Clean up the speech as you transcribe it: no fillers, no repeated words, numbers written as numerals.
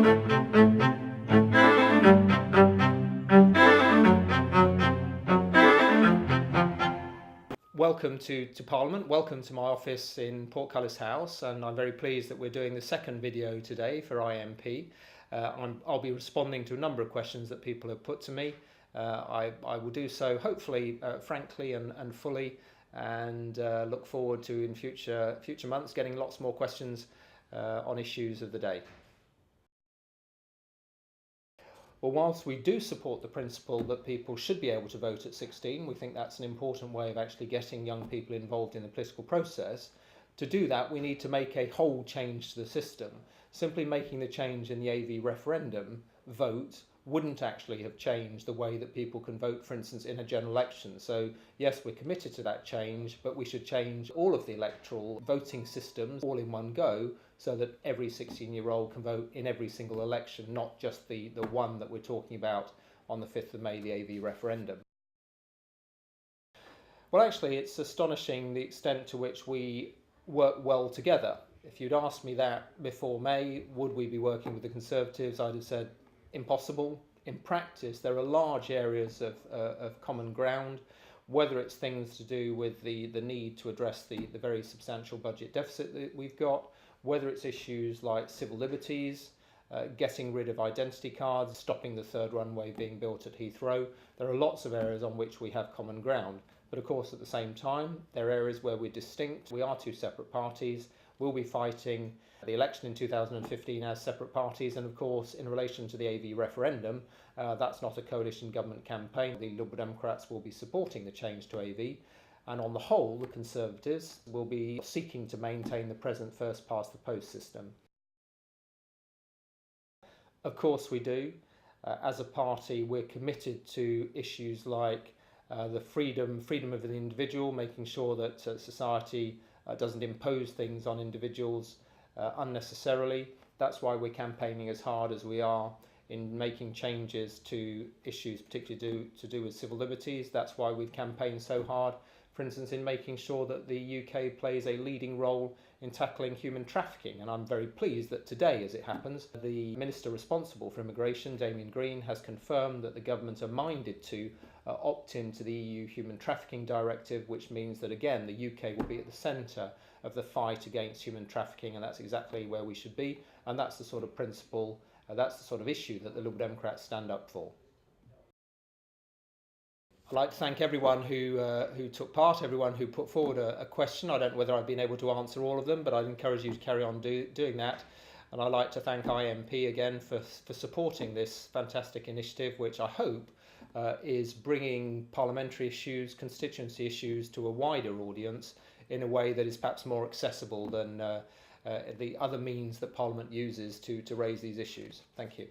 Welcome to Parliament, welcome to my office in Portcullis House, and I'm very pleased that we're doing the second video today for IMP. I'll be responding to a number of questions that people have put to me. I will do so hopefully frankly and fully, and look forward to in future months getting lots more questions on issues of the day. Well, whilst we do support the principle that people should be able to vote at 16, we think that's an important way of actually getting young people involved in the political process. To do that, we need to make a whole change to the system. Simply making the change in the AV referendum vote wouldn't actually have changed the way that people can vote, for instance, in a general election. So yes, we're committed to that change, but we should change all of the electoral voting systems all in one go, so that every 16-year-old can vote in every single election, not just the one that we're talking about on the 5th of May, the AV referendum. Well, actually, it's astonishing the extent to which we work well together. If you'd asked me that before May, would we be working with the Conservatives, I'd have said impossible. In practice, there are large areas of common ground, whether it's things to do with the need to address the very substantial budget deficit that we've got, whether it's issues like civil liberties, getting rid of identity cards, stopping the third runway being built at Heathrow. There are lots of areas on which we have common ground. But of course, at the same time, there are areas where we're distinct. We are two separate parties. We'll be fighting the election in 2015 as separate parties, and of course, in relation to the AV referendum, that's not a coalition government campaign. The Liberal Democrats will be supporting the change to AV, and on the whole, the Conservatives will be seeking to maintain the present first-past-the-post system. Of course we do. As a party, we're committed to issues like the freedom of the individual, making sure that society doesn't impose things on individuals unnecessarily. That's why we're campaigning as hard as we are in making changes to issues particularly to do with civil liberties. That's why we've campaigned so hard, for instance, in making sure that the UK plays a leading role in tackling human trafficking. And I'm very pleased that today, as it happens, the Minister responsible for immigration, Damien Green, has confirmed that the government are minded to opt into the EU Human Trafficking Directive, which means that, again, the UK will be at the centre of the fight against human trafficking, and that's exactly where we should be. And that's the sort of principle, that's the sort of issue that the Liberal Democrats stand up for. I'd like to thank everyone who took part, everyone who put forward a question. I don't know whether I've been able to answer all of them, but I'd encourage you to carry on doing that. And I'd like to thank IMP again for supporting this fantastic initiative, which I hope is bringing parliamentary issues, constituency issues to a wider audience in a way that is perhaps more accessible than the other means that Parliament uses to raise these issues. Thank you.